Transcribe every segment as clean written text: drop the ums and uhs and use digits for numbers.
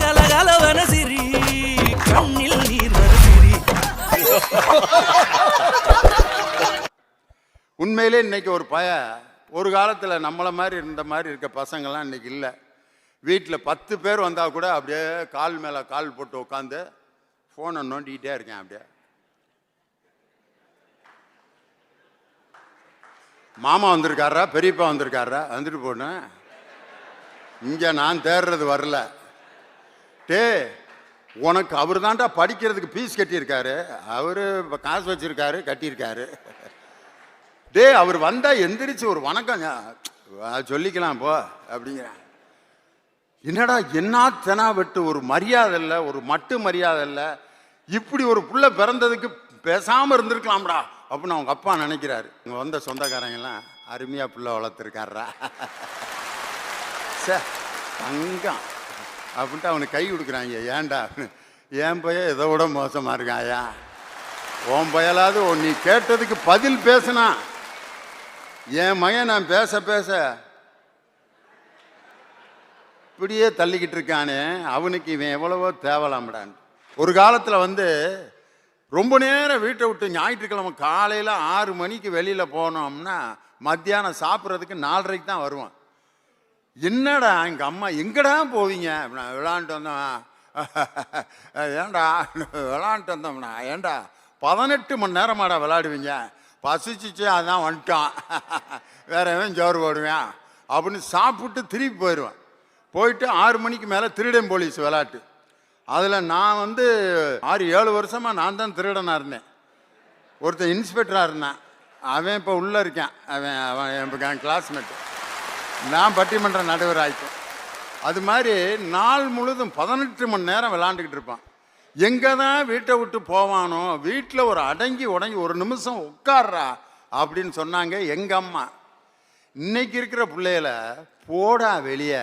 கலகலவன சிரி கண்ணில் நீர் வர சிரி. உண்மையிலே இன்னைக்கு ஒரு காலத்தில் நம்மளை மாதிரி இருந்த மாதிரி இருக்க பசங்கள்லாம் இன்னைக்கு இல்லை. வீட்டில் 10 பேர் வந்தால் கூட அப்படியே கால் மேலே கால் போட்டு உட்காந்து ஃபோனை நோண்டிக்கிட்டே இருக்கேன். அப்படியே மாமா வந்திருக்காரா, பெரியப்பா வந்திருக்காரா, வந்துட்டு போனேன். இங்கே நான் தேடுறது வரல. உனக்கு அவர் தான்டா படிக்கிறதுக்கு ஃபீஸ் கட்டியிருக்காரு, அவர் காசு வச்சிருக்காரு, கட்டியிருக்காரு. அவர் வந்தால் எந்திரிச்சு ஒரு வணக்கம் சொல்லிக்கலாம் போ அப்படிங்கிறேன். என்னடா என்ன தெனா விட்டு ஒரு மரியாதை இல்லை, ஒரு மட்டு மரியாதை இல்லை. இப்படி ஒரு புள்ள பிறந்ததுக்கு பேசாமல் இருந்திருக்கலாம்டா அப்படின்னு அவங்க அப்பா நினைக்கிறாரு. இங்கே வந்த சொந்தக்காரங்கெல்லாம் அருமையாக புள்ள வளர்த்துருக்காரா சே தங்கம் அப்படின்ட்டு அவனுக்கு கை கொடுக்குறாங்க. ஏன்டா என் பையன் இதை விட மோசமாக இருக்காயா, உன் பயலாவது நீ கேட்டதுக்கு பதில் பேசுனா. என் மகன் நான் பேச பேச இப்படியே தள்ளிக்கிட்டு இருக்கானே, அவனுக்கு இவன் எவ்வளவோ தேவலாம்டான். ஒரு காலத்தில் ரொம்ப நேரம் வீட்டை விட்டு ஞாயிற்றுக்கிழமை காலையில் 6 மணிக்கு வெளியில் போனோம்னா மத்தியானம் சாப்பிட்றதுக்கு 4:30க்கு தான் வருவான். என்னடா எங்கள் அம்மா எங்கடா போவீங்க அப்படின்னா, விளாண்டுட்டு வந்தோம். ஏன்டா விளாண்டுட்டு வந்தோம்னா, ஏன்டா 18 மணி நேரமாடா விளாடுவீங்க, பசிச்சிச்சு அதான் வந்துட்டான், வேற எவன் ஜோறு போடுவேன் அப்படின்னு சாப்பிட்டு திருப்பி போயிடுவேன். போயிட்டு 6 மணிக்கு மேலே திருடன் போலீஸ் விளாட்டு. அதில் நான் 6-7 வருஷமாக நான் தான் திருடனாக இருந்தேன். ஒருத்தன் இன்ஸ்பெக்டராக இருந்தான், அவன் இப்போ உள்ளே இருக்கான். அவன் என் கிளாஸ்மேட்டு. நான் பட்டிமன்ற நடுவர் ஆயிட்டேன். அது மாதிரி நாள் முழுதும் 18 மணி நேரம் விளாண்டுக்கிட்டு இருப்பான். எங்கே தான் வீட்டை விட்டு போவானோ, வீட்டில் ஒரு அடங்கி உடங்கி ஒரு நிமிஷம் உட்கார்றா அப்படின்னு சொன்னாங்க எங்கள் அம்மா. இன்னைக்கு இருக்கிற பிள்ளைகள போடா வெளியே,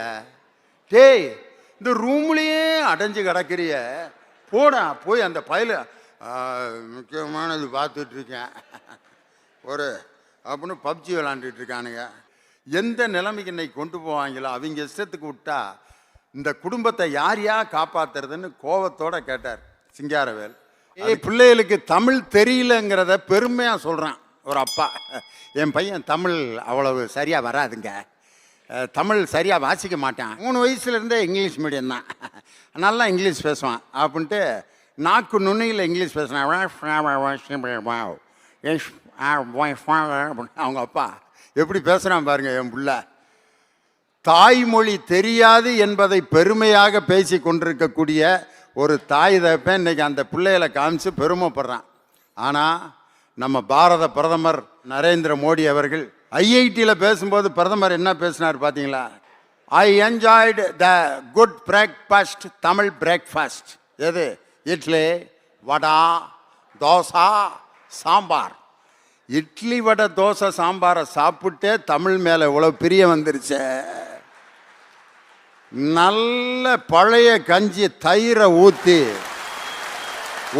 இந்த ரூம்லேயே அடைஞ்சு கிடக்கிறிய, போடா போய் அந்த பயல முக்கியமானது பார்த்துட்டு இருக்கேன் அப்படின்னு பப்ஜி விளாண்டுட்டு இருக்கானுங்க. எந்த நிலைமைக்கு இன்னைக்கு கொண்டு போவாங்களோ அவங்க இஷ்டத்துக்கு விட்டா இந்த குடும்பத்தை யாரையா காப்பாத்துறதுன்னு கோபத்தோட கேட்டார் சிங்காரவேல். பிள்ளைகளுக்கு தமிழ் தெரியலங்கிறத பெருமையாக சொல்கிறான் ஒரு அப்பா. என் பையன் தமிழ் அவ்வளவு சரியாக வராதுங்க, தமிழ் சரியாக வாசிக்க மாட்டான், 3 வயசுலேருந்தே இங்கிலீஷ் மீடியம் தான், நல்லா இங்கிலீஷ் பேசுவான் அப்படின்ட்டு நாக்கு நுண்ணியில் இங்கிலீஷ் பேசுனான். அவங்க அப்பா எப்படி பேசுகிறான் பாருங்க. என் பிள்ளை தாய்மொழி தெரியாது என்பதை பெருமையாக பேசி கொண்டிருக்கக்கூடிய ஒரு தாய் தகப்பன் இன்னைக்கு அந்த பிள்ளைகளை காமிச்சு பெருமைப்படுறான். ஆனால் நம்ம பாரத பிரதமர் நரேந்திர மோடி அவர்கள் ஐஐடியில் பேசும்போது பிரதமர் என்ன பேசினார் பார்த்தீங்களா? I enjoyed the good breakfast, Tamil breakfast. எது? இட்லி வடை தோசை சாம்பார். இட்லி வடை தோசை சாம்பாரை சாப்பிட்டே தமிழ் மேலே இவ்வளோ பிரியம் வந்துருச்சு. நல்ல பழைய கஞ்சி தயிரை ஊற்றி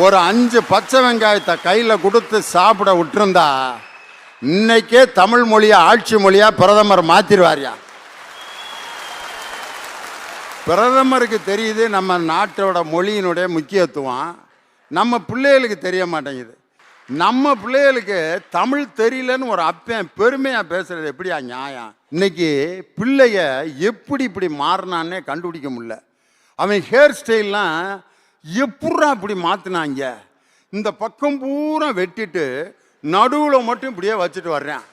ஒரு 5 பச்சை வெங்காயத்தை கையில் கொடுத்து சாப்பிட விட்டுருந்தா இன்னைக்கே தமிழ் மொழியை ஆட்சி மொழியாக பிரதமர் மாற்றிடுவாரியா. பிரதமருக்கு தெரியுது நம்ம நாட்டோட மொழியினுடைய முக்கியத்துவம், நம்ம பிள்ளைகளுக்கு தெரிய மாட்டேங்குது. நம்ம பிள்ளைகளுக்கு தமிழ் தெரியலன்னு ஒரு அப்பன் பெருமையாக பேசுறது எப்படியா நியாயம்? இன்னைக்கு பிள்ளைய எப்படி இப்படி மாறினான்னே கண்டுபிடிக்க முடியல. அவன் ஹேர் ஸ்டைல்லாம் எப்படா இப்படி மாற்றினாங்க? இந்த பக்கம் பூரா வெட்டிட்டு நடுவில் மட்டும் இப்படியே வச்சுட்டு வர்றேன்.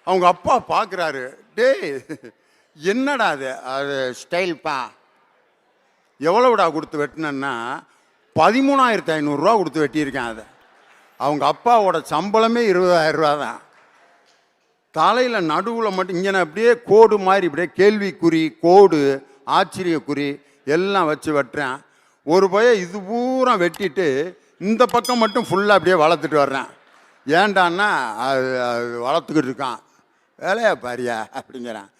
அவங்க அப்பா பார்க்குறாரு, என்னடா அது ஸ்டைல்ப்பா, எவ்வளோடா கொடுத்து வெட்டினேன்னா 13,500 கொடுத்து வெட்டியிருக்கேன். அதை அவங்க அப்பாவோட சம்பளமே 20,000 ரூபா தான். தலையில் நடுவில் மட்டும் இங்கே அப்படியே கோடு மாதிரி இப்படியே கேள்விக்குறி, கோடு, ஆச்சரியக்குறி எல்லாம் வச்சு வெட்டுறேன். ஒரு பையன் இது பூரா வெட்டிட்டு இந்த பக்கம் மட்டும் ஃபுல்லாக அப்படியே வளர்த்துட்டு வர்றேன். ஏண்டான்னா அது வளர்த்துக்கிட்டு இருக்கான், வேலையா பாரியா அப்படிங்கிறான்.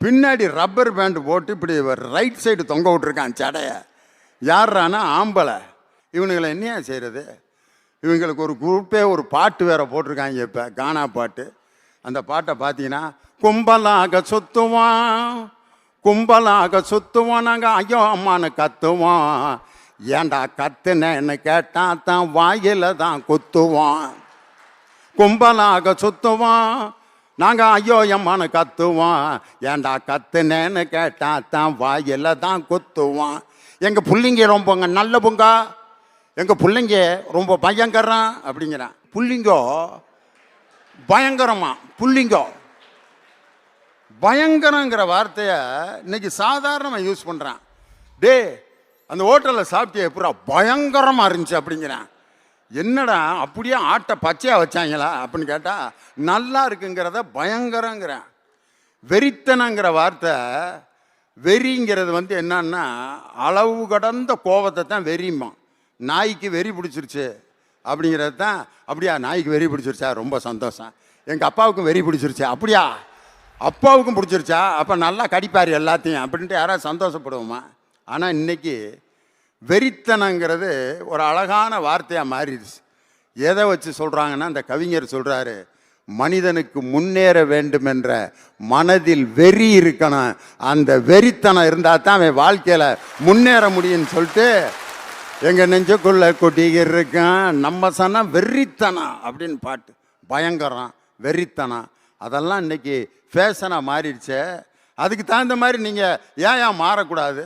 பின்னாடி ரப்பர் பேண்டு போட்டு இப்படி ரைட் சைடு தொங்க விட்டுருக்கான் சடையை. யார்றானா ஆம்பளை. இவனுங்களை என்னையா செய்கிறது? இவங்களுக்கு ஒரு குரூப்பே ஒரு பாட்டு வேற போட்டிருக்காங்க. இப்போ கானா பாட்டு. அந்த பாட்டை பார்த்தீங்கன்னா, கும்பலாக சுத்துவான் கும்பலாக சுத்துவோம் நாங்கள் ஐயோ அம்மானு கத்துவோம். ஏண்டா கத்துனேன்னு கேட்டா தான் வாயில தான் குத்துவோம். கும்பலாக சுத்துவோம் நாங்கள் ஐயோ அம்மானு கத்துவோம். ஏண்டா கத்துனேன்னு கேட்டா தான் வாயில தான் குத்துவோம். எங்கள் பிள்ளைங்க ரொம்பங்க நல்ல பொங்க, எங்கள் பிள்ளைங்க ரொம்ப பயங்கரம் அப்படிங்கிறான். புள்ளிங்கோ பயங்கரமா, புள்ளிங்கோ பயங்கரங்கிற வார்த்தையை இன்னைக்கு சாதாரணமாக யூஸ் பண்ணுறான். டே அந்த ஹோட்டலில் சாப்பிட்டியா எப்படா பயங்கரமாக இருந்துச்சு அப்படிங்கிறான். என்னடா அப்படியே ஆட்டை பச்சையாக வச்சாங்களா அப்படின்னு கேட்டால் நல்லா இருக்குங்கிறத பயங்கரங்கிறேன். வெறித்தனங்கிற வார்த்தை, வெறிங்கிறது என்னன்னா அளவு கடந்த கோபத்தை தான் வெறியுமா. நாய்க்கு வெறி பிடிச்சிருச்சு அப்படிங்கிறது தான். அப்படியா நாய்க்கு வெறி பிடிச்சிருச்சா, ரொம்ப சந்தோஷம். எங்கள் அப்பாவுக்கும் வெறி பிடிச்சிருச்சு. அப்படியா அப்பாவுக்கும் பிடிச்சிருச்சா, அப்போ நல்லா கடிப்பார் எல்லாத்தையும் அப்படின்ட்டு யாராவது சந்தோஷப்படுவோமா? ஆனால் இன்னைக்கு வெறித்தனங்கிறது ஒரு அழகான வார்த்தையாக மாறிடுச்சு. எதை வச்சு சொல்கிறாங்கன்னா, அந்த கவிஞர் சொல்கிறாரு, மனிதனுக்கு முன்னேற வேண்டும் என்ற மனதில் வெறி இருக்கணும். அந்த வெறித்தனம் இருந்தால் தான் அவன் வாழ்க்கையில் முன்னேற முடியும்னு சொல்லிட்டு எங்கள் நெஞ்சுக்குள்ள கொட்டிக்கிட்டு இருக்கான் நம்ம சொன்னால் வெறித்தனம் அப்படின்னு பாட்டு. பயங்கரம், வெறித்தனம் அதெல்லாம் இன்னைக்கு ஃபேஷனாக மாறிடுச்சு. அதுக்கு தகுந்த மாதிரி நீங்கள் ஏன் மாறக்கூடாது?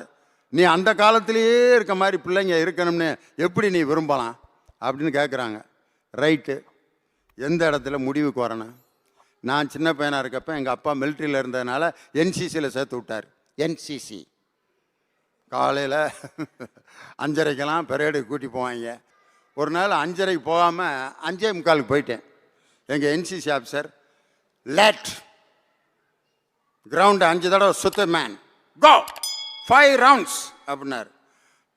நீ அந்த காலத்திலேயே இருக்க மாதிரி பிள்ளைங்க இருக்கணும்னு எப்படி நீ விரும்பலாம் அப்படின்னு கேட்குறாங்க. ரைட்டு, எந்த இடத்துல முடிவுக்கு வரணும்? நான் சின்ன பையனாக இருக்கப்போ எங்கள் அப்பா மிலிட்ரியில் இருந்ததுனால என்சிசியில் சேர்த்து விட்டார். என்சிசி காலையில் 5:30க்கெல்லாம் பெரேடுக்கு கூட்டி போவாங்க. ஒரு நாள் 5:30க்கு போகாமல் 5:45 போயிட்டேன். எங்கள் என்சிசி ஆஃபீஸர், லேட் கிரவுண்டு 5 தடவை சுத்து மேன், கோ 5 ரவுண்ட்ஸ் அப்படின்னாரு.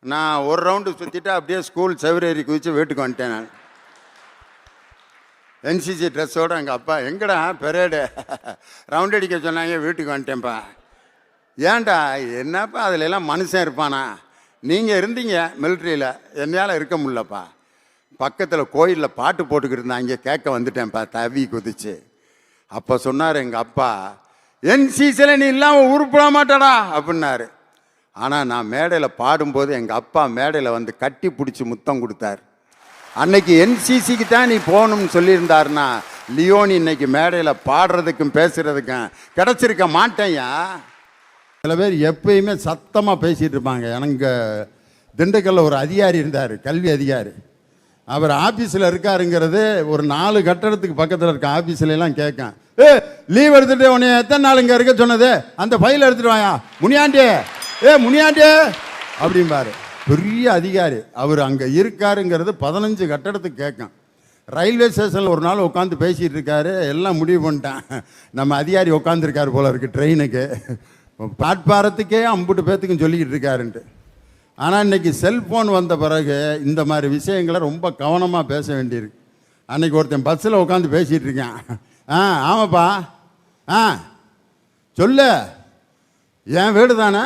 நான் ஒரு ரவுண்டு சுற்றிட்டு அப்படியே ஸ்கூல் செவரேறி குதித்து வீட்டுக்கு வந்துட்டேன். நான் என்சிசி ட்ரெஸ்ஸோடு எங்கள் அப்பா, எங்கடா பெரேடு ரவுண்ட் அடிக்க சொன்னாங்க, வீட்டுக்கு வந்துட்டேன்ப்பா. ஏன்டா என்னப்பா அதில் எல்லாம் மனுஷன் இருப்பானா? நீங்கள் இருந்தீங்க மிலிட்ரியில், என்னால் இருக்க முடியலப்பா. பக்கத்தில் கோயிலில் பாட்டு போட்டுக்கிட்டு இருந்தாங்க, கேட்க வந்துட்டேன்ப்பா தவி குதிச்சு. அப்போ சொன்னார் எங்கள் அப்பா, என்சிசியில் நீ இல்லாமல் உருப்பிட மாட்டடா அப்படின்னாரு. ஆனால் நான் மேடையில் பாடும்போது எங்கள் அப்பா மேடையில் வந்து கட்டி பிடிச்சி முத்தம் கொடுத்தார். அன்னைக்கு என்சிசிக்கு தான் நீ போகணும்னு சொல்லியிருந்தாருன்னா லியோனி இன்னைக்கு மேடையில் பாடுறதுக்கும் பேசுகிறதுக்கும் கிடச்சிருக்க மாட்டேயா. சில பேர் எப்பயுமே சத்தமாக பேசிகிட்டு இருப்பாங்க. எனக்கு திண்டுக்கல்ல ஒரு அதிகாரி இருந்தார், கல்வி அதிகாரி. அவர் ஆஃபீஸில் இருக்காருங்கிறது ஒரு 4 கட்டடத்துக்கு பக்கத்தில் இருக்க ஆஃபீஸ்லாம் கேட்கேன். லீவ் எடுத்துகிட்டு உன்னை எத்தனை நாள் இங்கே இருக்க சொன்னது, அந்த ஃபைல் எடுத்துகிட்டு வாயா முனியாண்டே, முனியாண்டே அப்படிம்பாரு. பெரிய அதிகாரி அவர் அங்கே இருக்காருங்கிறது 15 கட்டடத்துக்கு கேட்கும். ரயில்வே ஸ்டேஷனில் ஒரு நாள் உட்காந்து பேசிகிட்டு இருக்காரு. எல்லாம் முடிவு பண்ணிட்டேன், நம்ம அதிகாரி உட்காந்துருக்காரு போல இருக்குது ட்ரெயினுக்கு, பிளாட்பாரத்துக்கே அம்புட்டு பேத்துக்கும் சொல்லிக்கிட்டு இருக்காருன்ட்டு. ஆனால் இன்றைக்கி செல்ஃபோன் வந்த பிறகு இந்த மாதிரி விஷயங்களை ரொம்ப கவனமாக பேச வேண்டியிருக்கு. அன்றைக்கி ஒருத்தன் பஸ்ஸில் உட்காந்து பேசிகிட்டு இருக்கேன். ஆமாப்பா, சொல்லு, என் வீடு தானே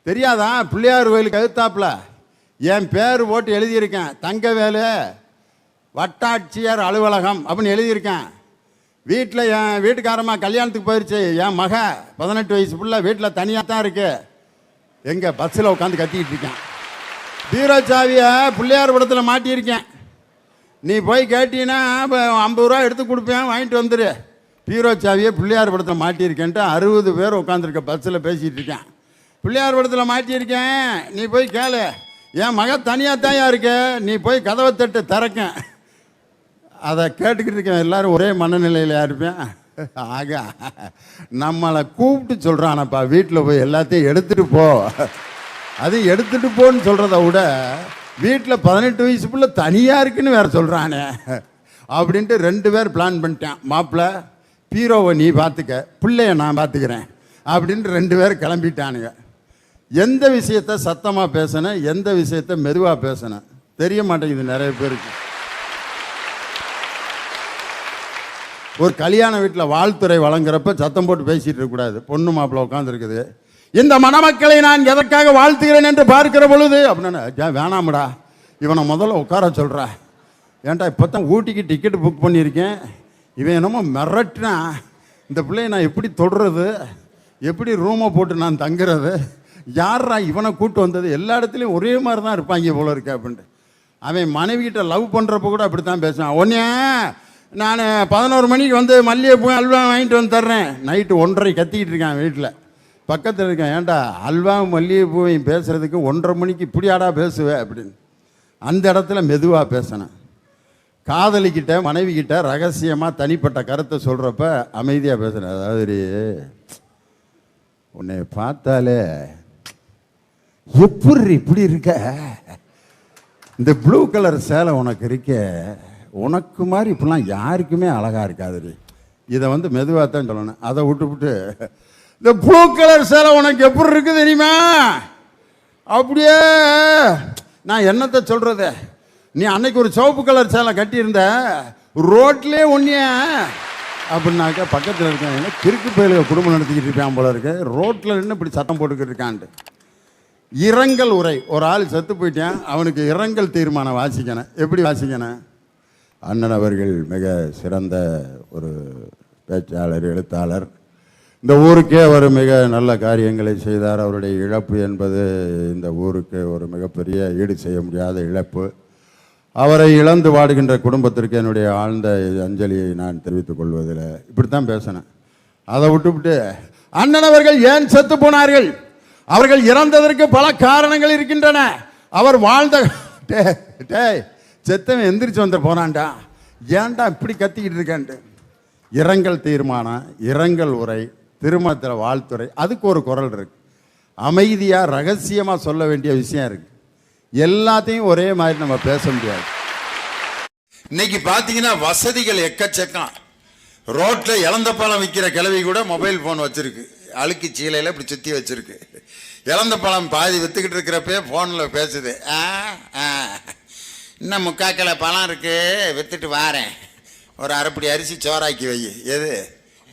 தெரியாதா, பிள்ளையார் கோயிலுக்கு எதிர்த்தாப்புல என் பேர் போட்டு எழுதியிருக்கேன், தங்கவேலு வட்டாட்சியர் அலுவலகம் அப்படின்னு எழுதியிருக்கேன். வீட்டில் என் வீட்டுக்காரம்மா கல்யாணத்துக்கு போயிடுச்சு, என் மக 18 வயசு பிள்ளை வீட்டில் தனியாக தான் இருக்கு. எங்கே பஸ்ஸில் உட்காந்து கத்திக்கிட்டு இருக்கேன். பீரோ சாவியை பிள்ளையார் படத்தில் மாட்டியிருக்கேன், நீ போய் கேட்டீங்கன்னா 50 ரூபா எடுத்து கொடுப்பேன், வாங்கிட்டு வந்துடு. பீரோ சாவியை பிள்ளையார் படத்தில் மாட்டியிருக்கேன்ட்டு 60 பேர் உட்காந்துருக்க பஸ்ஸில் பேசிகிட்டு இருக்கேன். பிள்ளையார் படத்தில் மாட்டியிருக்கேன், நீ போய் கேளு, என் மக தனியாக தாயா இருக்க, நீ போய் கதவை தட்டு திறக்க. அதை கேட்டுக்கிட்டு இருக்கேன். எல்லோரும் ஒரே மனநிலையில் இருப்பேன். ஆக நம்மளை கூப்பிட்டு சொல்கிறானப்பா, வீட்டில் போய் எல்லாத்தையும் எடுத்துகிட்டு போ. அது எடுத்துகிட்டு போன்னு சொல்கிறத விட வீட்டில் 18 வயசு பிள்ளை தனியாக இருக்குன்னு வேறு சொல்கிறானே அப்படின்ட்டு 2 பேர் பிளான் பண்ணிட்டேன். மாப்பிள்ளை பீரோவை நீ பார்த்துக்க, பிள்ளைய நான் பார்த்துக்கிறேன் அப்படின்ட்டு 2 பேர் கிளம்பிட்டானுங்க. எந்த விஷயத்த சத்தமாக பேசணும், எந்த விஷயத்த மெதுவாக பேசணும் தெரிய மாட்டேங்குது நிறைய பேருக்கு. ஒரு கல்யாண வீட்டில் வாழ்த்துறை வழங்குறப்ப சத்தம் போட்டு பேசிகிட்டு இருக்கக்கூடாது. பொண்ணு மாப்பிள்ளை உட்காந்துருக்குது, இந்த மணமக்களை நான் எதற்காக வாழ்த்துகிறேன் என்று பார்க்கிற பொழுது அப்படின்னு, வேணாமடா இவனை முதல்ல உட்கார சொல்கிறா. ஏன்டா இப்போ தான் ஊட்டிக்கு டிக்கெட் புக் பண்ணியிருக்கேன், இவன் என்னமோ மிரட்டினா இந்த பிள்ளையை நான் எப்படி தொடுறது எப்படி ரூமை போட்டு நான் தங்குறது, யாரா இவனை கூட்டு வந்தது, எல்லா இடத்துலையும் ஒரே மாதிரி தான் இருப்பாங்க போல இருக்கு அப்படின்ட்டு. அவன் மனைவிக்கிட்ட லவ் பண்ணுறப்ப கூட அப்படி தான் பேசுவான். ஒன்னே நான் 11 மணிக்கு வந்து மல்லிகைப்பூ அல்வா வாங்கிட்டு வந்து தர்றேன், நைட்டு 1:30 கத்திக்கிட்டு இருக்கேன் வீட்டில் பக்கத்தில் இருக்கேன். ஏன்டா அல்வா மல்லிகைப்பூவையும் பேசுகிறதுக்கு 1:30 மணிக்கு இப்படியாடா பேசுவேன் அப்படின்னு. அந்த இடத்துல மெதுவாக பேசினேன். காதலிக்கிட்ட மனைவிக்கிட்ட ரகசியமாக தனிப்பட்ட கருத்தை சொல்கிறப்ப அமைதியாக பேசுகிறேன். அதாவது உன்னை பார்த்தாலே எப்படி இப்படி இருக்க, இந்த ப்ளூ கலர் சேலை உனக்கு இருக்க, உனக்கு மாதிரி இப்படிலாம் யாருக்குமே அழகாக இருக்காது. இதை வந்து மெதுவாக தான் சொல்லணும். அதை விட்டு இந்த ப்ளூ கலர் சேலை உனக்கு எப்படி இருக்குது தெரியுமா, அப்படியே நான் என்னத்தை சொல்கிறது, நீ அன்னைக்கு ஒரு சிவப்பு கலர் சேலை கட்டியிருந்த ரோட்லேயே ஒன்றிய அப்படின்னாக்கா பக்கத்தில் இருக்காங்க கிறுக்கு பயிலுக குடும்பம் நடத்திக்கிட்டு இருப்பான் போல இருக்கு, ரோட்டில் நின்று இப்படி சத்தம் போட்டுக்கிட்டு இருக்கான்ட்டு. இரங்கல் உரை, ஒரு ஆள் செத்து போயிட்டேன், அவனுக்கு இரங்கல் தீர்மானம் வாசிக்கணும். எப்படி வாசிக்கணும், அண்ணன் அவர்கள் மிக சிறந்த ஒரு பேச்சாளர், எழுத்தாளர், இந்த ஊருக்கே அவர் மிக நல்ல காரியங்களை செய்தார், அவருடைய இழப்பு என்பது இந்த ஊருக்கு ஒரு மிகப்பெரிய ஈடு செய்ய முடியாத இழப்பு, அவரை இழந்து வாடுகின்ற குடும்பத்திற்கு என்னுடைய ஆழ்ந்த அஞ்சலியை நான் தெரிவித்துக் கொள்வதில் இப்படித்தான் பேசினேன். அதை விட்டுவிட்டு அண்ணன் அவர்கள் ஏன் செத்து போனார்கள், அவர்கள் இறந்ததற்கு பல காரணங்கள் இருக்கின்றன, அவர் வாழ்ந்த செத்தவன் எந்திரிச்சு வந்து போனான்டா, ஏன்டா இப்படி கத்திக்கிட்டு இருக்கான்ட்டு. இரங்கல் தீர்மானம், இரங்கல் உரை, திருமணத்தில் வாழ்த்துறை, அதுக்கு ஒரு குரல் இருக்கு. அமைதியாக ரகசியமாக சொல்ல வேண்டிய விஷயம் இருக்கு. எல்லாத்தையும் ஒரே மாதிரி நம்ம பேச முடியாது. இன்னைக்கு பார்த்தீங்கன்னா வசதிகள் எக்கச்சக்கம். ரோட்டில் இளந்த பழம் விற்கிற கிழவி கூட மொபைல் ஃபோன் வச்சிருக்கு, அழுக்கு சீலையில் இப்படி சுற்றி வச்சிருக்கு. இளந்த பழம் பாதி விற்றுக்கிட்டு இருக்கிறப்பே ஃபோனில் பேசுது, இன்னும் 3/4 கிலோ பழம் இருக்கு, விற்றுட்டு வாரேன், ஒரு அரைப்படி அரிசி சோறாக்கி வை. எது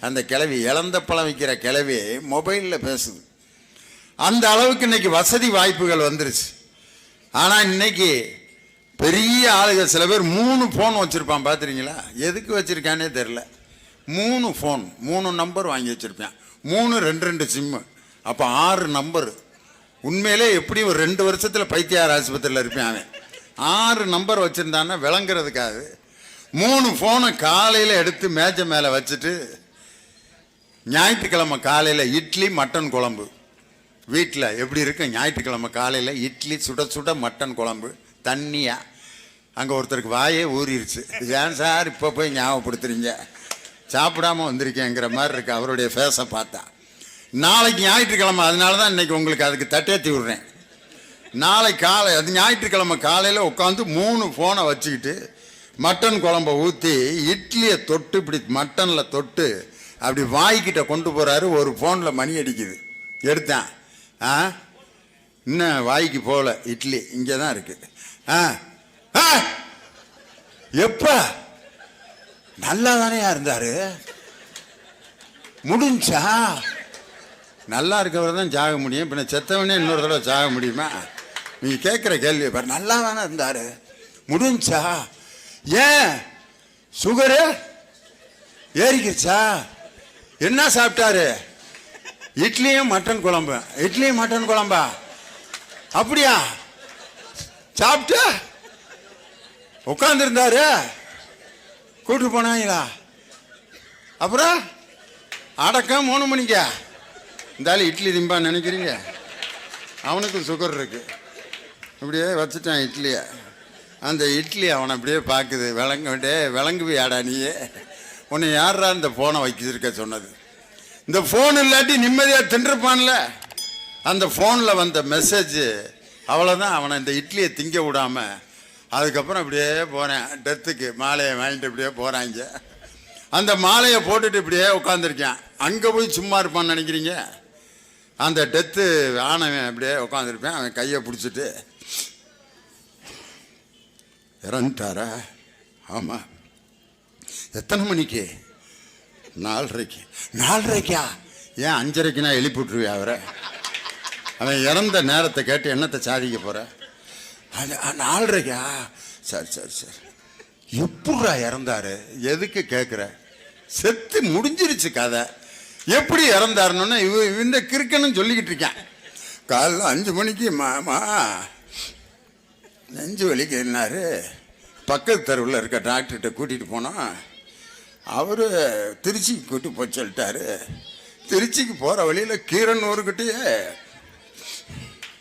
அந்த கிழவி, இளந்த பழம் விற்கிற கிழவி மொபைலில் பேசுது. அந்த அளவுக்கு இன்னைக்கு வசதி வாய்ப்புகள் வந்துருச்சு. ஆனால் இன்னைக்கு பெரிய ஆளுங்க சில பேர் 3 ஃபோன் வச்சுருப்பான், பார்த்துருங்களா? எதுக்கு வச்சுருக்கானே தெரில. 3 ஃபோன், 3 நம்பர் வாங்கி வச்சுருப்பான், 3 2 சிம்மு, அப்போ 6 நம்பரு. உண்மையிலே எப்படி ஒரு 2 வருஷத்தில் பைத்தியார் ஆஸ்பத்திரியில் இருப்பேன் அவன். 6 நம்பர் வச்சுருந்தான்னா விளங்குறதுக்காக 3 ஃபோனை காலையில் எடுத்து மேஜை மேலே வச்சுட்டு, ஞாயிற்றுக்கிழமை காலையில் இட்லி மட்டன் குழம்பு வீட்டில் எப்படி இருக்கு, ஞாயிற்றுக்கிழமை காலையில் இட்லி சுட சுட மட்டன் குழம்பு தண்ணியா. அங்கே ஒருத்தருக்கு வாயே ஊறிடுச்சு, ஏன் சார் இப்போ போய் ஞாபகப்படுத்துறீங்க, சாப்பிடாம வந்திருக்கேங்கிற மாதிரி இருக்கு அவருடைய ஃபேஸை பார்த்தா. நாளைக்கு ஞாயிற்றுக்கிழமை, அதனால தான் இன்னைக்கு உங்களுக்கு அதுக்கு தட்டேற்றி விடுறேன். நாளைக்கு காலை, அது ஞாயிற்றுக்கிழமை காலையில் உட்காந்து 3 ஃபோனை வச்சுக்கிட்டு மட்டன் குழம்பை ஊற்றி இட்லியை தொட்டு இப்படி மட்டனில் தொட்டு அப்படி வாய்க்கிட்ட கொண்டு போகிறாரு. ஒரு ஃபோனில் மணி அடிக்குது, எடுத்தேன். இன்னும் வாய்க்கு போகல, இட்லி இங்கே தான் இருக்கு. எப்ப நல்லா தானே இருந்தாரு, முடிஞ்சா? நல்லா இருக்கவர் தான் சாக முடியும், பின்ன செத்தவனே இன்னொரு தடவை சாக முடியுமா? நீங்க கேட்குற கேள்வி பாரு, நல்லா தானே இருந்தாரு, முடிஞ்சா? ஏன் சுகரு ஏறிக்கிச்சா? என்ன சாப்பிட்டாரு? இட்லியும் மட்டன் குழம்பு. இட்லியும் மட்டன் குழம்பா? அப்படியா? சாப்பிட்டு உட்காந்துருந்தாரு, கூட்டு போனாங்களா? அப்புறம் அடக்கம் 3 மணிக்கா? இருந்தாலும் இட்லி திம்பான்னு நினைக்கிறீங்க? அவனுக்கு சுகர் இருக்கு. இப்படியே வச்சுட்டான் இட்லியை. அந்த இட்லி அவனை அப்படியே பார்க்குது, விளங்குவியாடா நீயே, உன்னை யாரா இந்த ஃபோனை வச்சிருக்க சொன்னது? இந்த ஃபோன் இல்லாட்டி நிம்மதியாக தின்றுப்பான்ல. அந்த ஃபோனில் வந்த மெசேஜ் அவ்வளோதான் அவனை இந்த இட்லியை திங்க விடாமல். அதுக்கப்புறம் அப்படியே போகிறேன் டெத்துக்கு, மாலையை வாங்கிட்டு இப்படியே போகிறாங்க. அந்த மாலையை போட்டுட்டு இப்படியே உட்காந்துருக்கேன். அங்கே போய் சும்மா இருப்பான்னு நினைக்கிறீங்க? அந்த டெத்து ஆனவன் அப்படியே உட்காந்துருப்பேன், அவன் கையை பிடிச்சிட்டு, இறந்துட்டாரா? ஆமாம். எத்தனை மணிக்கு? 4:30. 4:30? ஏன் 5:30க்குனா எழுப்பி விட்டுருவியா அவரை? அவன் இறந்த நேரத்தை கேட்டு என்னத்தை சாதிக்க போகிற? 4:30? சரி சரி சரி. எப்படா இறந்தாரு? எதுக்கு கேட்குற? செத்து முடிஞ்சிருச்சு கதை. எப்படி இறந்தாருன்னு இந்த கிறுக்கன்னு சொல்லிக்கிட்டு இருக்கேன். காலைல 5 மணிக்கு மாமா நெஞ்சு வலிக்குன்னாரு. பக்கத்து தெருவில் இருக்க டாக்டர்கிட்ட கூட்டிகிட்டு போனோம். அவர் திருச்சிக்கு கூட்டி போய் சொல்லிட்டாரு. திருச்சிக்கு போகிற வழியில் கீரனூர்கிட்டயே,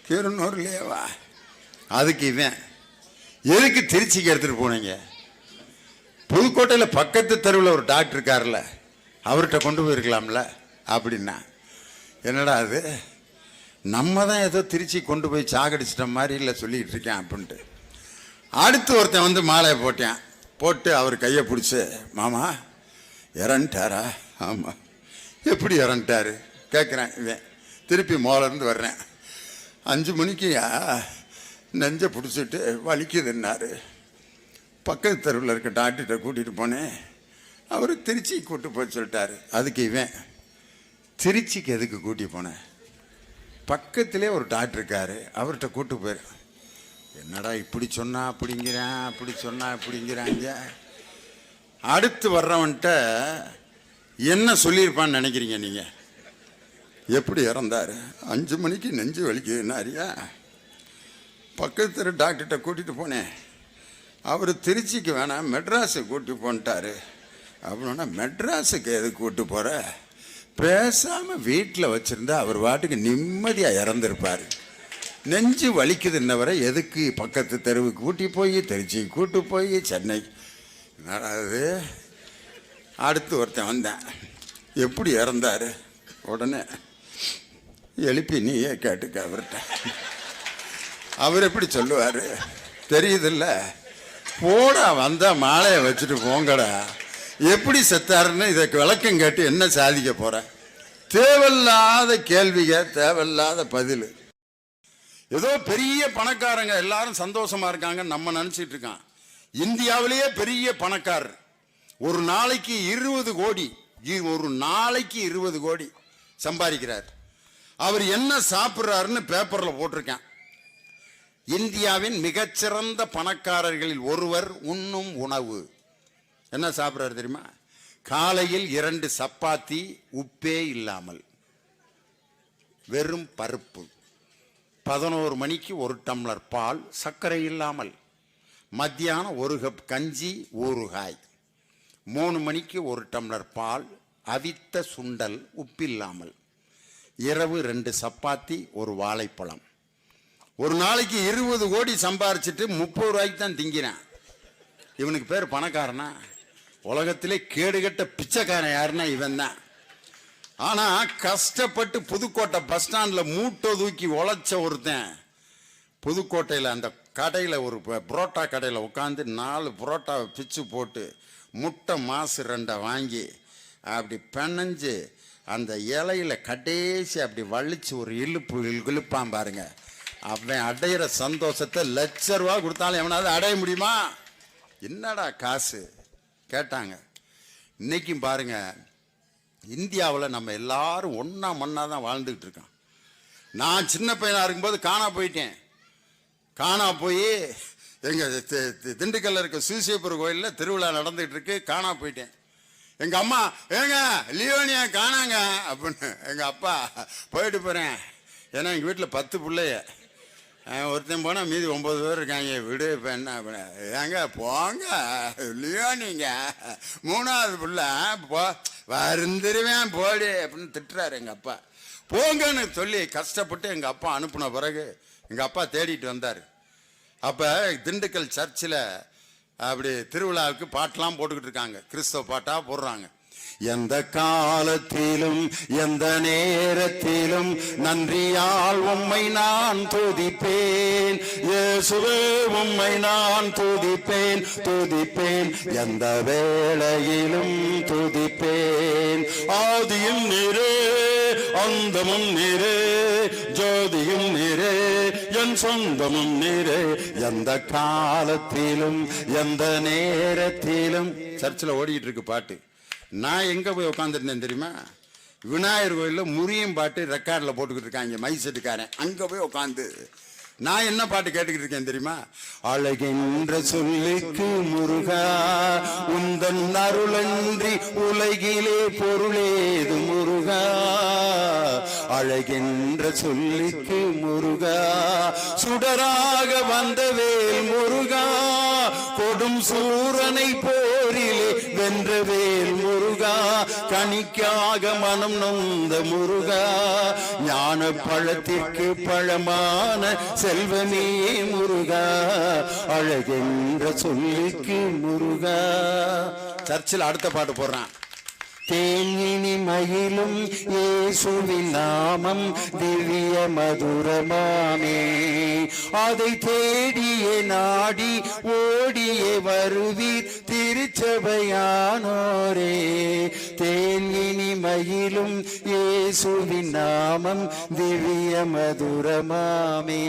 கீரனூர்லேயேவா, அதுக்கு இவன் எதுக்கு திருச்சிக்கு எடுத்துகிட்டு போனீங்க? புதுக்கோட்டையில் பக்கத்து தெருவில் ஒரு டாக்டர் இருக்கார்ல, அவர்கிட்ட கொண்டு போயிருக்கலாம்ல அப்படின்னா. என்னடா அது, நம்ம தான் ஏதோ திருச்சி கொண்டு போய் சாகடிச்சிட்ட மாதிரி இல்லை சொல்லிக்கிட்டு இருக்கேன் அப்படின்ட்டு. அடுத்து ஒருத்தன் வந்து மாலையை போட்டு அவர் கையை பிடிச்சி, மாமா இறந்துட்டாரா? ஆமாம். எப்படி இறந்துட்டாரு கேட்குறேன். இவன் திருப்பி மோலேருந்து வர்றேன். 5 மணிக்கு நெஞ்சை பிடிச்சிட்டு வலிக்குதுன்னாரு. பக்கத்து தெருவில் இருக்க டாக்டர்கிட்ட கூட்டிகிட்டு போனேன். அவர் திருச்சி கூட்டு போய் சொல்லிட்டாரு. அதுக்கு இவன் திருச்சிக்கு எதுக்கு கூட்டி போனேன்? பக்கத்திலே ஒரு டாக்டர் இருக்காரு, அவர்கிட்ட கூட்டு போயிரு. என்னடா இப்படி சொன்னா அப்படிங்கிறேன், அப்படி சொன்னா இப்படிங்கிறாங்க. அடுத்து வர்றவன்ட்ட என்ன சொல்லியிருப்பான்னு நினைக்கிறீங்க நீங்கள்? எப்படி இறந்தாரு? 5 மணிக்கு நெஞ்சு வலிக்குதுன்னாரியா. பக்கத்து டாக்டர்கிட்ட கூட்டிகிட்டு போனேன். அவர் திருச்சிக்கு வேணாம் மெட்ராஸுக்கு கூட்டி போன்ட்டாரு. அப்படின்னா மெட்ராஸுக்கு எதுக்கு கூட்டு போகிற? பேசாமல் வீட்டில் வச்சுருந்தா அவர் வாட்டுக்கு நிம்மதியாக இறந்துருப்பார். நெஞ்சு வலிக்குதுன்னவரை எதுக்கு பக்கத்து தெருவுக்கு கூட்டி போய் திருச்சிக்கு கூட்டு போய் சென்னை அது. அடுத்து ஒருத்தன் வந்தேன். எப்படி இறந்தார்? உடனே எழுப்பி நீயே கேட்டுக்க அவர்கிட்ட. அவர் எப்படி சொல்லுவார் தெரியுதில்ல? போடா, வந்தால் மாலையை வச்சுட்டு போங்கடா. எப்படி செத்தாருன்னு இதை விளக்கம் கேட்டு என்ன சாதிக்க போற? தேவையில்லாத கேள்விக, தேவையில்லாத பதில். ஏதோ பெரிய பணக்காரங்க எல்லாரும் சந்தோஷமா இருக்காங்க நம்ம நினைச்சிட்டு இருக்கான். இந்தியாவிலேயே பெரிய பணக்காரர் ஒரு நாளைக்கு 20 கோடி, ஒரு நாளைக்கு 20 கோடி சம்பாதிக்கிறார். அவர் என்ன சாப்பிட்றாருன்னு பேப்பர்ல போட்டிருக்கான். இந்தியாவின் மிகச்சிறந்த பணக்காரர்களில் ஒருவர் உண்ணும் உணவு என்ன சாப்பிட்றாரு தெரியுமா? காலையில் 2 சப்பாத்தி உப்பே இல்லாமல், வெறும் பருப்பு. 11 மணிக்கு 1 டம்ளர் பால் சர்க்கரை இல்லாமல். மத்தியானம் 1 கப் கஞ்சி ஊறுகாய். 3 மணிக்கு 1 டம்ளர் பால் அவித்த சுண்டல் உப்பில்லாமல். இரவு 2 சப்பாத்தி 1 வாழைப்பழம். ஒரு நாளைக்கு 20 கோடி சம்பாரிச்சிட்டு 30 ரூபாய்க்கு தான் திங்கிறான். இவனுக்கு பேர் பணக்காரனா? உலகத்திலே கேடுகட்ட பிச்சைக்காரன் யாருன்னா இவன் தான். ஆனா கஷ்டப்பட்டு புதுக்கோட்டை பஸ் ஸ்டாண்ட்ல மூட்டை தூக்கி உழைச்ச ஒருத்தன் புதுக்கோட்டையில் அந்த கடையில் ஒரு புரோட்டா கடையில் உட்காந்து 4 புரோட்டாவை பிச்சு போட்டு முட்டை மாசு 2 வாங்கி அப்படி பிணைஞ்சு அந்த இலையில கடைசி அப்படி வலிச்சு ஒரு இழுப்பான் பாருங்க. அவன் அடையிற சந்தோஷத்தை லட்ச ரூபா கொடுத்தாலும் எவனாவது அடைய முடியுமா? என்னடா காசு கேட்டாங்க. இன்னைக்கும் பாருங்க, இந்தியாவில் நம்ம எல்லாரும் ஒன்றா மண்ணா தான் வாழ்ந்துக்கிட்டு இருக்கோம். நான் சின்ன பையனாக இருக்கும்போது காணா போய் எங்கள் திண்டுக்கல்ல இருக்க சூசியப்பூர் கோயிலில் திருவிழா நடந்துகிட்டு இருக்கு. காணா போயிட்டேன். எங்கள் அம்மா, ஏங்க லியோனியா காணாங்க அப்படின்னு. எங்கள் அப்பா, போயிட்டு போகிறேன். ஏன்னா எங்கள் வீட்டில் 10 பிள்ளைய, ஒருத்தன் போனால் மீதி 9 பேர் இருக்காங்க. விடு இப்போ என்ன அப்படின்னு. ஏங்க போங்க லியோனிங்க 3வது பிள்ளை வருந்துருவேன் போடி அப்படின்னு திட்டுறாரு எங்கள் அப்பா. போங்கன்னு சொல்லி கஷ்டப்பட்டு எங்கள் அப்பா அனுப்புன பிறகு எங்கள் அப்பா தேடிட்டு வந்தார். அப்போ திண்டுக்கல் சர்ச்சில் அப்படி திருவிழாவுக்கு பாட்டெலாம் போட்டுக்கிட்டு இருக்காங்க. கிறிஸ்தவ பாட்டாக போடுறாங்க. எந்த காலத்திலும் எந்த நேரத்திலும் நன்றியால் உம்மை நான் துதிப்பேன். இயேசுவே உம்மை நான் துதிப்பேன் துதிப்பேன், எந்த வேளையிலும் துதிப்பேன். ஆதியும் நீரே அந்தமும் நீரே, ஜோதியும் நீரே என் சொந்தமும் நீரே. எந்த காலத்திலும் எந்த நேரத்திலும். சர்ச்சில் ஓடிக்கிட்டு இருக்கு பாட்டு. நான் எங்கே போய் உட்காந்துருந்தேன் தெரியுமா? விநாயகர் கோயிலில் முறியும் பாட்டு ரெக்கார்டில் போட்டுக்கிட்டு இருக்காங்க மைசெட்டுக்காரன். அங்கே போய் உட்காந்து நான் என்ன பாட்டு கேட்டுக்கிட்டு இருக்கேன் தெரியுமா? அழகென்ற சொல்லுக்கு முருகா உந்தன் அருளன்றி உலகிலே பொருளேது முருகா. அழகென்ற சொல்லுக்கு முருகா சுடராக வந்தவேல் முருகா கொடும் சூரனை போரிலே வென்றவேல் முருகா கனிக்காக மனம் நொந்த முருகா ஞான பழத்திற்கு பழமான செல்வமே முருகா அழகென்ற சொல்லுக்கு முருகா. சர்ச்சில் அடுத்த பாட்டு போடுறான். தேனினி மயிலும் இயேசுவின் நாமம் திவ்ய மதுரமாமே அதை தேடியே நாடி ஓடியே வருவீர் திருச்சபையானோரே. தேனினி மயிலும் இயேசுவின் நாமம் திவ்ய மதுரமாமே.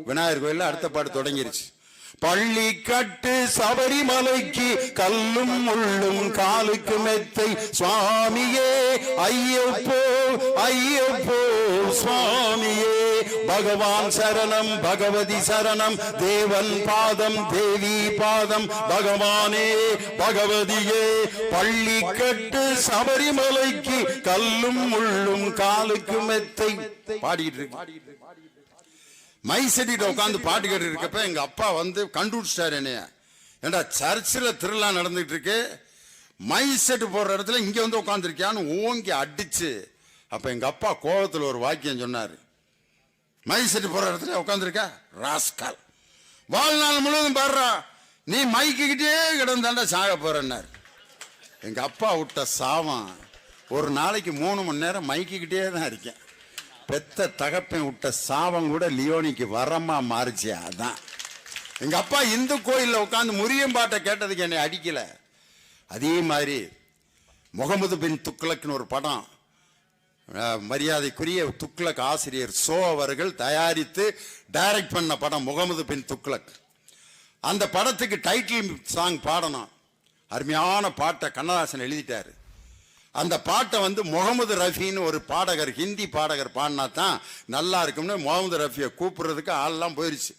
விநாயகர் கோயில்ல அடுத்த பாட்டு தொடங்கிருச்சு. பள்ளி கட்டு சபரிமலைக்கு கல்லும் முள்ளும் காலுக்கு மெத்தை சுவாமியே ஐயப்போ ஐயப்போ சுவாமியே. பகவான் சரணம் பகவதி சரணம் தேவன் பாதம் தேவி பாதம் பகவானே பகவதியே. பள்ளி கட்டு சபரிமலைக்கு கல்லும் முள்ளும் காலுக்கு மெத்தை பாடிட்டு இருக்கு. மை செட்டிட்ட உட்காந்து பாட்டு கேட்டு இருக்கப்ப எங்க அப்பா வந்து கண்டுபிடிச்சிட்டாரு என்னைய. ஏண்டா சர்ச்சில் திருவிழா நடந்துட்டு இருக்கு, மை செட்டு போடுற இடத்துல இங்க வந்து உட்காந்துருக்கியான்னு ஓங்கி அடிச்சு. அப்ப எங்க அப்பா கோபத்தில் ஒரு வாக்கியம் சொன்னாரு. மை செட்டு போடுற இடத்துல உட்காந்துருக்க ராஸ்கால், வாழ்நாள் முழுவதும் பாடுறா நீ மைக்கிட்டே கிடந்தாண்டா சாக போறன்னாரு. எங்க அப்பா விட்ட சாவம் ஒரு நாளைக்கு 3 மணி நேரம் மைக்கிட்டே தான் இருக்கேன். பெத்த தகப்பன் விட்ட சாபம் கூட லியோனிக்கு வரமா மாறிச்சு. அதான் எங்க அப்பா இந்து கோயில்ல உட்காந்து முரியம் பாட்டை கேட்டதுக்கு என்னை அடிக்கல. அதே மாதிரி முகமது பின் துக்ளக்னு ஒரு படம், மரியாதைக்குரிய துக்ளக் ஆசிரியர் சோ அவர்கள் தயாரித்து டைரக்ட் பண்ண படம் முகமது பின் துக்ளக். அந்த படத்துக்கு டைட்டில் சாங் பாடணும். அருமையான பாட்டை கண்ணதாசன் எழுதிட்டாரு. அந்த பாட்டை வந்து முகமது ரஃபின்னு ஒரு பாடகர், ஹிந்தி பாடகர் பாடினா தான் நல்லா இருக்கும்னு முகமது ரஃபியை கூப்பிடுறதுக்கு ஆள்லாம் போயிடுச்சு.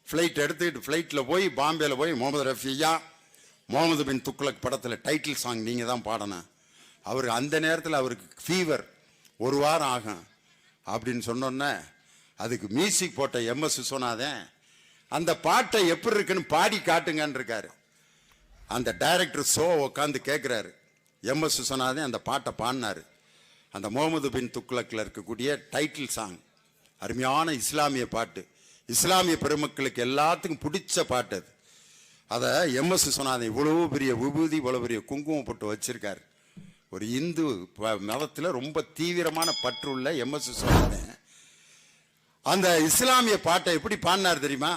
ஃப்ளைட் எடுத்துக்கிட்டு ஃப்ளைட்டில் போய் பாம்பேல போய் முகமது ரஃபியா முகமது பின் துக்ளக் படத்தில் டைட்டில் சாங் நீங்கள் தான் பாடணும். அவர் அந்த நேரத்தில் அவருக்கு ஃபீவர் 1 வாரம் ஆகும் அப்படின்னு சொன்னோன்னே அதுக்கு மியூசிக் போட்ட MS விஸ்வநாதன் அந்த பாட்டை எப்படி இருக்குன்னு பாடி காட்டுங்கன்னு இருக்காரு. அந்த டைரக்டர் ஷோ உட்காந்து கேட்குறாரு. MS விஸ்வநாதன் அந்த பாட்டை பாடினார். அந்த முகமது பின் துக்ளக்கில் இருக்கக்கூடிய டைட்டில் சாங் அருமையான இஸ்லாமிய பாட்டு, இஸ்லாமிய பெருமக்களுக்கு எல்லாத்துக்கும் பிடிச்ச பாட்டு அது. அதை MS விஸ்வநாதன் இவ்வளவு பெரிய விபூதி இவ்வளவு பெரிய குங்குமம் போட்டு வச்சிருக்காரு. ஒரு இந்து மதத்தில் ரொம்ப தீவிரமான பற்று உள்ள MS விஸ்வநாதன் அந்த இஸ்லாமிய பாட்டை எப்படி பாடினார் தெரியுமா?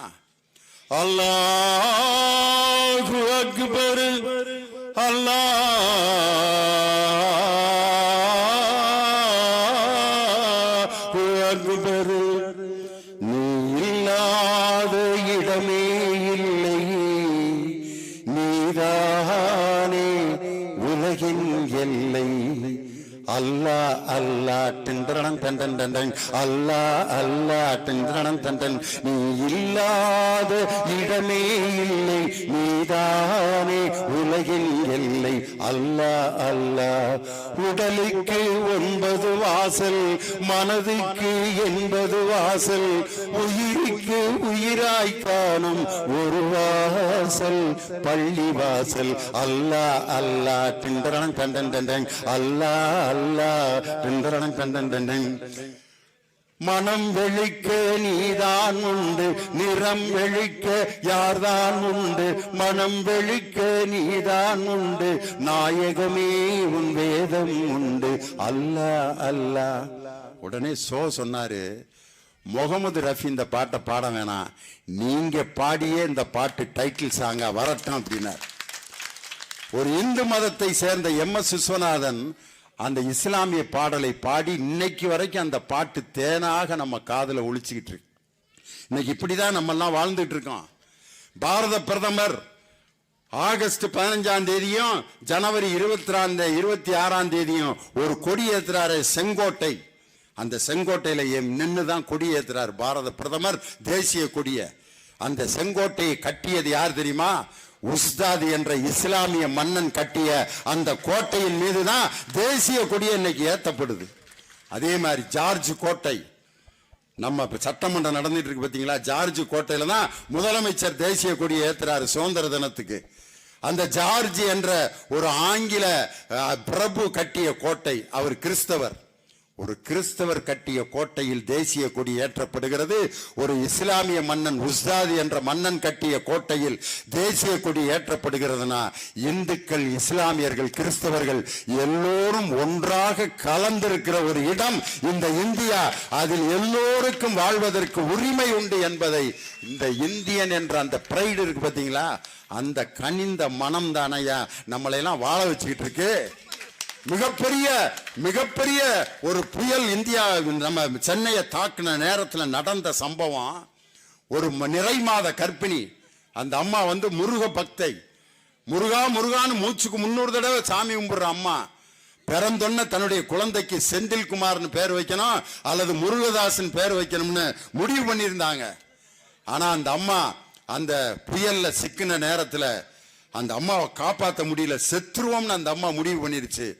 அல்லாஹு அக்பர் அல்லாஹு அக்பர் நீ இல்லாத இடமே இல்லை நீதானே உலகின் எல்லை. அல்லாஹ் அல்லாஹ் டெண்டரன் டண்டன் டண்டன் அல்லாஹ் அல்லாஹ் டெண்டரன் டண்டன் நீ இல்லாத இடமே இல்லை நீதானே உலகின் எல்லை. அல்லாஹ் அல்லாஹ். உடலுக்கு 9 வாசல் மனதுக்கு 80 வாசல் உயிருக்கு உயிராய் காணும் ஒரு வாசல் பள்ளி வாசல். அல்லாஹ் அல்லாஹ் டெண்டரன் டண்டன் டண்டன் அல்லாஹ் அல்லாஹ் டெண்டரன் டண்டன் டண்டன். மனம் வெளுக்க நீதான் உண்டு நிறம் வெளுக்க யார்தான் உண்டு மனம் வெளுக்க நீதான் உண்டு நாயகமே உன் வேதம் உண்டு. அல்லாஹ் அல்லாஹ். உடனே சொன்னாரு, முகமது ரஃபி இந்த பாட்டை பாட வேணாம், நீங்க பாடியே இந்த பாட்டு டைட்டில் சாங்கா வரட்டும் அப்படின்னார். ஒரு இந்து மதத்தை சேர்ந்த MS விஸ்வநாதன் அந்த இஸ்லாமிய பாடலை பாடி இன்னைக்கு வரைக்கும் அந்த பாட்டு தேனாக நம்ம காதுல ஒழிச்சுக்கிட்டு இருக்கு. இன்னைக்கு இப்படிதான் நம்ம எல்லாம் வாழ்ந்துட்டு இருக்கோம். பாரத பிரதமர் ஆகஸ்ட் 15ஆம் தேதியும் ஜனவரி 26ஆம் தேதியும் ஒரு கொடி ஏத்துறாரு செங்கோட்டை. அந்த செங்கோட்டையில நின்று தான் கொடியேற்றுறார் பாரத பிரதமர் தேசிய கொடிய. அந்த செங்கோட்டையை கட்டியது யார் தெரியுமா? உஸ்தாத் என்ற இஸ்லாமிய மன்னன் கட்டிய அந்த கோட்டையின் மீது தான் தேசிய கொடியை இன்னைக்கு ஏற்றப்படுது. அதே மாதிரி ஜார்ஜ் கோட்டை, நம்ம சட்டமன்றம் நடந்துட்டு இருக்கு பாத்தீங்களா, ஜார்ஜ் கோட்டையில தான் முதலமைச்சர் தேசிய கொடியை ஏத்துறாரு சுதந்திர தினத்துக்கு. அந்த ஜார்ஜ் என்ற ஒரு ஆங்கில பிரபு கட்டிய கோட்டை, அவர் கிறிஸ்தவர். ஒரு கிறிஸ்தவர் கட்டிய கோட்டையில் தேசிய கொடி ஏற்றப்படுகிறது. ஒரு இஸ்லாமிய மன்னன் உஸ்தாத் என்ற மன்னன் கட்டிய கோட்டையில் தேசிய கொடி ஏற்றப்படுகிறதுனா, இந்துக்கள், இஸ்லாமியர்கள், கிறிஸ்தவர்கள் எல்லோரும் ஒன்றாக கலந்திருக்கிற ஒரு இடம் இந்த இந்தியா. அதில் எல்லோருக்கும் வாழ்வதற்கு உரிமை உண்டு என்பதை இந்த இந்தியன் என்ற அந்த பிரைடு இருக்கு பாத்தீங்களா, அந்த கனிந்த மனம் தானையா நம்மளையெல்லாம் வாழ வச்சுக்கிட்டு இருக்கு. மிகப்பெரிய ஒரு புயல் இந்தியா நம்ம சென்னையை தாக்குன நேரத்தில் நடந்த சம்பவம். ஒரு நிறை மாத கர்ப்பிணி, அந்த அம்மா முருக பக்தை, முருகான்னு மூச்சுக்கு 300 தடவை சாமி கும்பிடுற அம்மா. பிறந்தொன்ன தன்னுடைய குழந்தைக்கு செந்தில்குமார்னு பேர் வைக்கணும் அல்லது முருகதாசன் பேர் வைக்கணும்னு முடிவு பண்ணியிருந்தாங்க. ஆனா அந்த அம்மா அந்த புயல்ல சிக்கின நேரத்தில் அந்த அம்மாவை காப்பாற்ற முடியல, செத்துருவோம்னு அந்த அம்மா முடிவு பண்ணிருச்சு.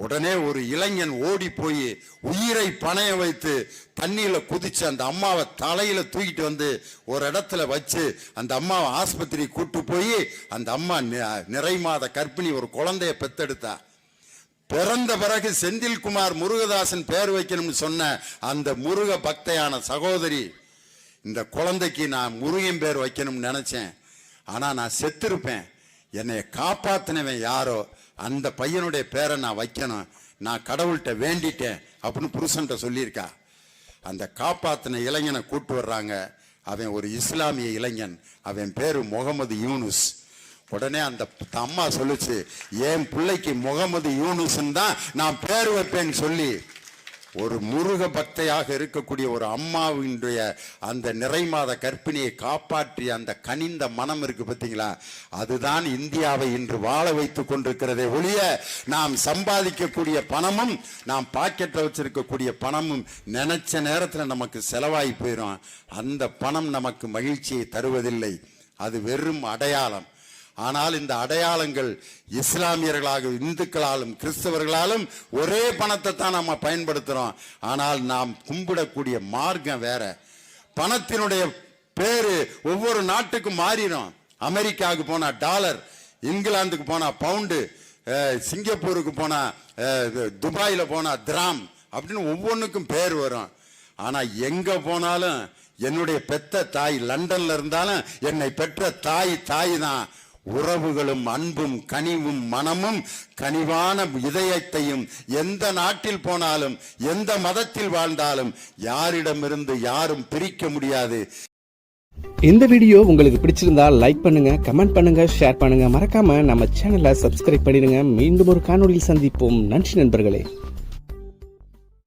உடனே ஒரு இளைஞன் ஓடி போய் உயிரை பணைய வைத்து தண்ணியில குதிச்சு அந்த அம்மாவை தலையில தூக்கிட்டு ஒரு இடத்துல வச்சு அந்த அம்மாவை ஆஸ்பத்திரி கூட்டு போய் அந்த அம்மா நிறை மாத கர்ப்பிணி ஒரு குழந்தைய பெத்தெடுத்தா. பிறந்த பிறகு செந்தில்குமார் முருகதாசன் பேர் வைக்கணும்னு சொன்ன அந்த முருக பக்தையான சகோதரி, இந்த குழந்தைக்கு நான் முருகன் பேர் வைக்கணும்னு நினைச்சேன், ஆனா நான் செத்திருப்பேன், என்னை காப்பாத்தினவன் யாரோ அந்த பையனுடைய பேரை நான் வைக்கணும், நான் கடவுள்கிட்ட வேண்டிட்டேன் அப்படின்னு புருஷன்ட்ட சொல்லியிருக்கா. அந்த காப்பாத்தின இளைஞனை கூட்டு வர்றாங்க. அவன் ஒரு இஸ்லாமிய இளைஞன், அவன் பேரு முகமது யூனுஸ். உடனே அந்த அம்மா சொல்லுச்சு, என் பிள்ளைக்கு முகமது யூனுஸ்ன்னு தான் நான் பேர் வைப்பேன்னு சொல்லி ஒரு முருக பக்தையாக இருக்கக்கூடிய ஒரு அம்மாவினுடைய அந்த நிறை மாத கர்ப்பிணியை காப்பாற்றிய அந்த கனிந்த மனம் இருக்கு பார்த்தீங்களா, அதுதான் இந்தியாவை இன்று வாழ வைத்துக் கொண்டிருக்கிறதே ஒழிய நாம் சம்பாதிக்கக்கூடிய பணமும் நாம் பாக்கெட்டில் வச்சிருக்கக்கூடிய பணமும் நினைச்ச நேரத்தில் நமக்கு செலவாகி போயிடும். அந்த பணம் நமக்கு மகிழ்ச்சியை தருவதில்லை, அது வெறும் அடையாளம். ஆனால் இந்த அடையாளங்கள் இஸ்லாமியர்களாக இந்துக்களாலும் கிறிஸ்தவர்களாலும் ஒரே பணத்தை தான் நம்ம பயன்படுத்துறோம். ஆனால் நாம் கும்பிடக்கூடிய மார்க்கம் வேற. பணத்தினுடைய பேரு ஒவ்வொரு நாட்டுக்கும் மாறிடும். அமெரிக்காவுக்கு போனா டாலர், இங்கிலாந்துக்கு போனா பவுண்டு, சிங்கப்பூருக்கு போனா துபாயில போனா திராம் அப்படின்னு ஒவ்வொன்றுக்கும் பேர் வரும். ஆனா எங்க போனாலும் என்னுடைய பெத்த தாய் லண்டன்ல இருந்தாலும் என்னை பெற்ற தாய் தான். உறவுகளும் அன்பும் கனிவும் மனமும் கனிவான இதயத்தையும் எந்த நாட்டில் போனாலும் எந்த மதத்தில் வாழ்ந்தாலும் யாரிடமிருந்து யாரும் பிரிக்க முடியாது. இந்த வீடியோ உங்களுக்கு பிடிச்சிருந்தா லைக் பண்ணுங்க, கமெண்ட் பண்ணுங்க, ஷேர் பண்ணுங்க. மறக்காம நம்ம சேனலை சப்ஸ்கிரைப் பண்ணிடுங்க. மீண்டும் ஒரு காணொளியில் சந்திப்போம். நன்றி நண்பர்களே.